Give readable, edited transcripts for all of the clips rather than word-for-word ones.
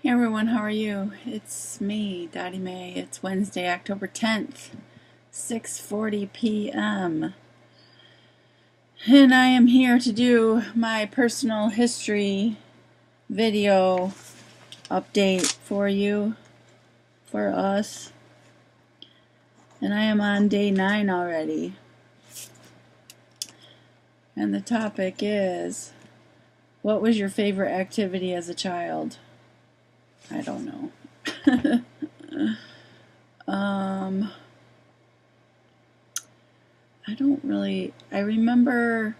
Hey everyone, how are you? It's me, Dottie Mae. It's Wednesday, October 10th, 6:40 p.m. And I am here to do my personal history video update for you, for us. And I am on day 9 already. And the topic is, what was your favorite activity as a child? I don't know. I remember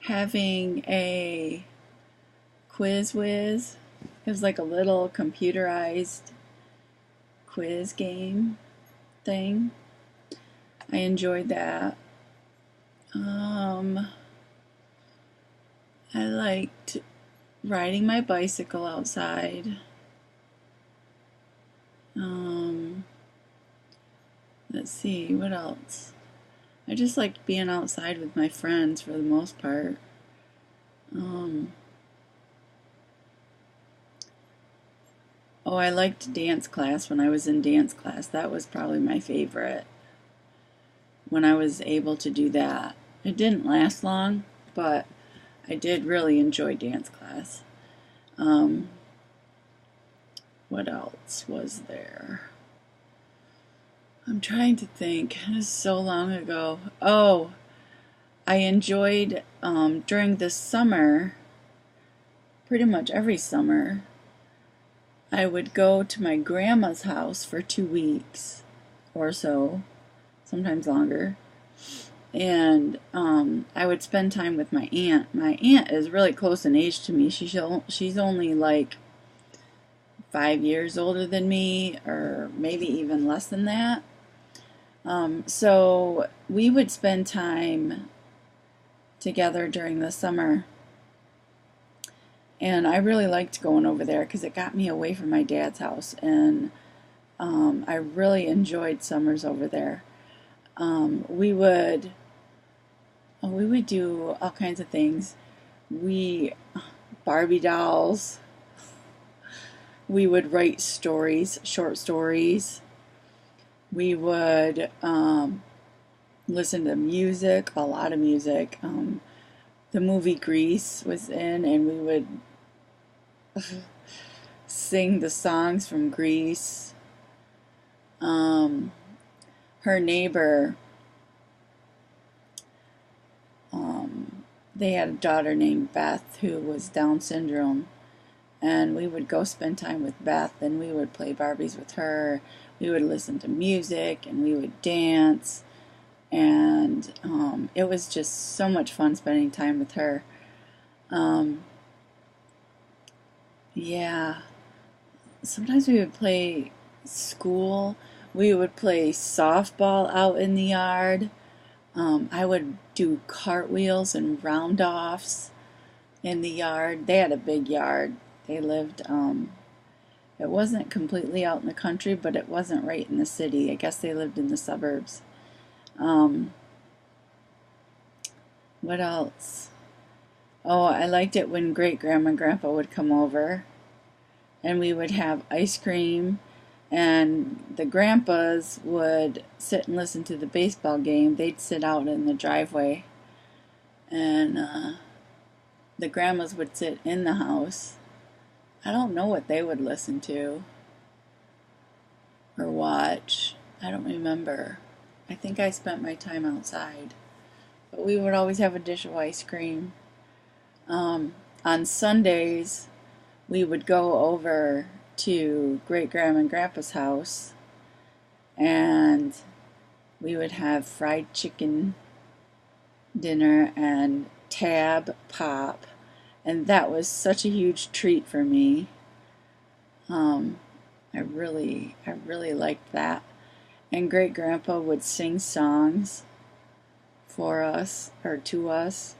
having a quiz whiz. It was like a little computerized quiz game thing. I enjoyed that. I liked riding my bicycle outside. Let's see, what else? I just liked being outside with my friends for the most part. Oh, I liked dance class when I was in dance class. That was probably my favorite when I was able to do that. It didn't last long, but I did really enjoy dance class. What else was there? I'm trying to think. It was so long ago. Oh, I enjoyed during the summer, pretty much every summer, I would go to my grandma's house for 2 weeks or so, sometimes longer. And I would spend time with my aunt. My aunt is really close in age to me. She's only like 5 years older than me, or maybe even less than that. So we would spend time together during the summer. And I really liked going over there because it got me away from my dad's house. And I really enjoyed summers over there. We would do all kinds of things. Barbie dolls. We would write stories, short stories. We would listen to music, a lot of music. The movie Grease was in, and we would sing the songs from Grease. Her neighbor, they had a daughter named Beth who was Down syndrome, and we would go spend time with Beth, and we would play Barbies with her. We would listen to music, and we would dance, and it was just so much fun spending time with her. Yeah, sometimes we would play school. We would play softball out in the yard. I would do cartwheels and round-offs in the yard. They had a big yard. They lived, it wasn't completely out in the country, but it wasn't right in the city. I guess they lived in the suburbs. What else? Oh, I liked it when great-grandma and grandpa would come over, and we would have ice cream, and the grandpas would sit and listen to the baseball game. They'd sit out in the driveway, and the grandmas would sit in the house. I don't know what they would listen to or watch. I don't remember. I think I spent my time outside. But we would always have a dish of ice cream. On Sundays, we would go over to great-grandma and grandpa's house, and we would have fried chicken dinner and tab pop, and that was such a huge treat for me. I really liked that. And great-grandpa would sing songs for us, or to us.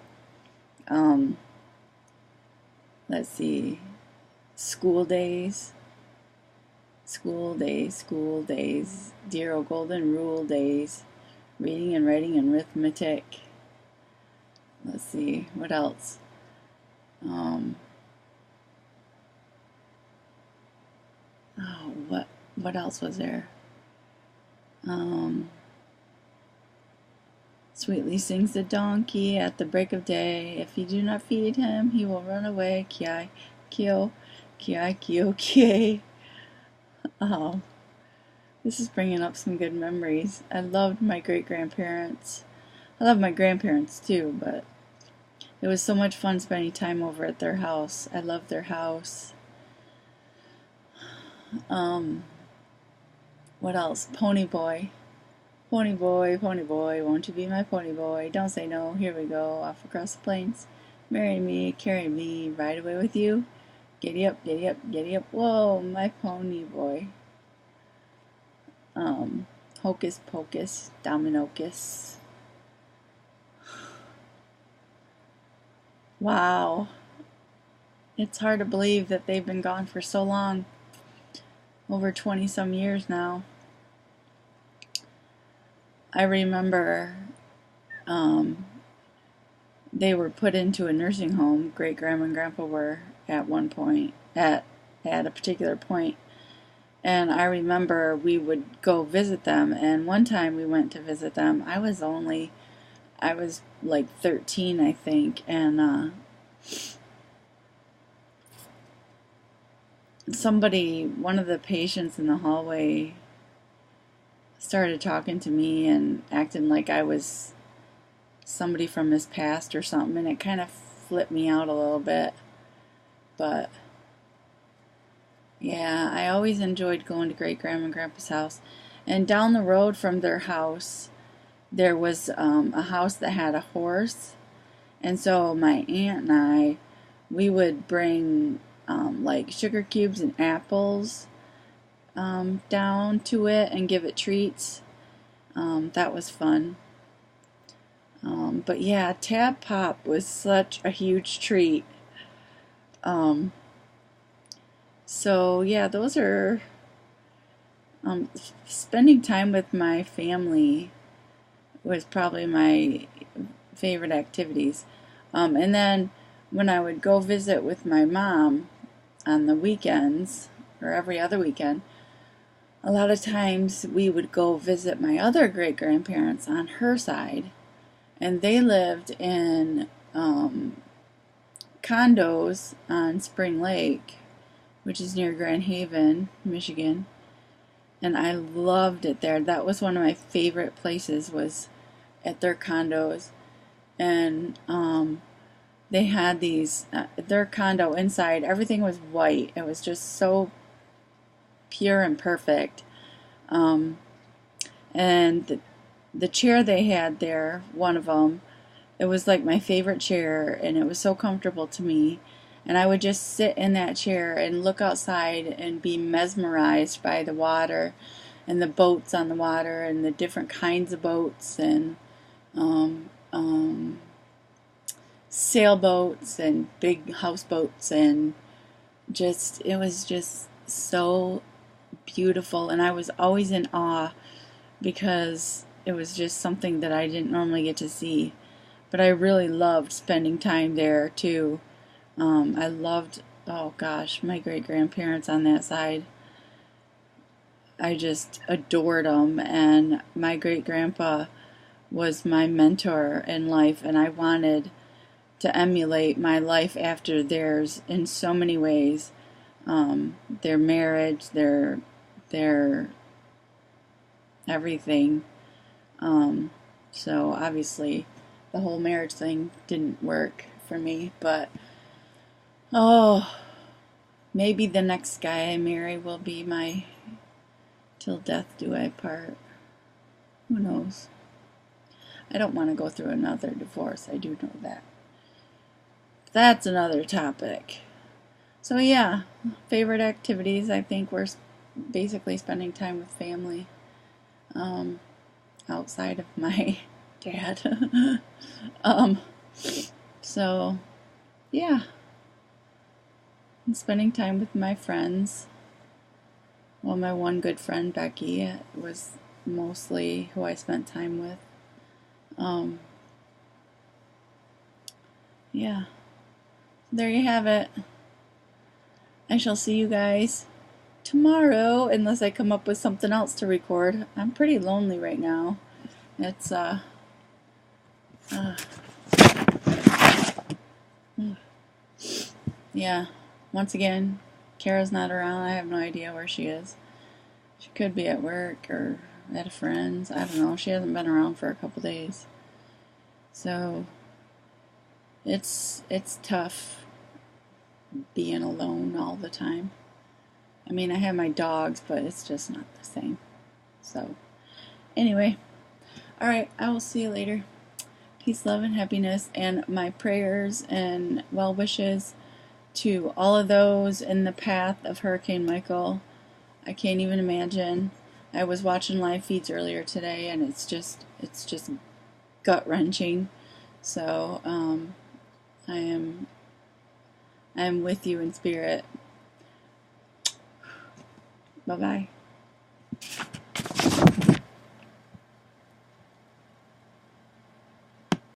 Let's see, school days, dear old golden rule days, reading and writing and arithmetic. Let's see, what else? what else was there? Sweetly sings the donkey at the break of day. If you do not feed him, he will run away. Ki kio, ki kio kie. Oh, this is bringing up some good memories. I loved my great-grandparents. I love my grandparents too, but it was so much fun spending time over at their house. I loved their house. What else? Pony boy. Pony boy, won't you be my pony boy? Don't say no, here we go, off across the plains. Marry me, carry me, ride away with you. Giddy up, giddy up, giddy up, whoa, my pony boy. Hocus pocus, dominocus. Wow. It's hard to believe that they've been gone for so long. Over 20 some years now. I remember they were put into a nursing home. Great grandma and grandpa were at one point, at a particular point. And I remember we would go visit them, and one time we went to visit them. I was like 13, I think, and one of the patients in the hallway started talking to me and acting like I was somebody from his past or something, and it kind of flipped me out a little bit. But yeah, I always enjoyed going to great grandma and grandpa's house. And down the road from their house, there was a house that had a horse, and so my aunt and I, we would bring like sugar cubes and apples down to it and give it treats. That was fun. But yeah, Tab Pop was such a huge treat. So yeah, those are spending time with my family was probably my favorite activities. And then when I would go visit with my mom on the weekends or every other weekend, a lot of times we would go visit my other great-grandparents on her side, and they lived in condos on Spring Lake, which is near Grand Haven, Michigan, and I loved it there. That was one of my favorite places, was at their condos. And they had these, their condo inside, everything was white. It was just so pure and perfect. And the chair they had there, one of them, it was like my favorite chair, and it was so comfortable to me. And I would just sit in that chair and look outside and be mesmerized by the water and the boats on the water and the different kinds of boats and sailboats and big houseboats, and just, it was just so beautiful. And I was always in awe because it was just something that I didn't normally get to see. But I really loved spending time there too. I loved, oh gosh, my great-grandparents on that side. I just adored them, and my great-grandpa was my mentor in life, and I wanted to emulate my life after theirs in so many ways. Their marriage, their everything. So obviously the whole marriage thing didn't work for me, but oh, maybe the next guy I marry will be my till death do I part. Who knows? I don't want to go through another divorce. I do know that. That's another topic. So yeah, favorite activities, I think we're basically spending time with family, outside of my dad. So yeah, and spending time with my friends. Well, my one good friend, Becky, was mostly who I spent time with. Yeah, there you have it. I shall see you guys tomorrow, unless I come up with something else to record. I'm pretty lonely right now. It's, yeah. Once again, Kara's not around. I have no idea where she is. She could be at work or at a friend's. I don't know. She hasn't been around for a couple days. So, it's tough being alone all the time. I mean, I have my dogs, but it's just not the same. So, anyway, alright, I will see you later. Peace, love, and happiness, and my prayers and well wishes to all of those in the path of Hurricane Michael. I can't even imagine. I was watching live feeds earlier today, and it's just gut-wrenching. So, I am with you in spirit. Bye-bye.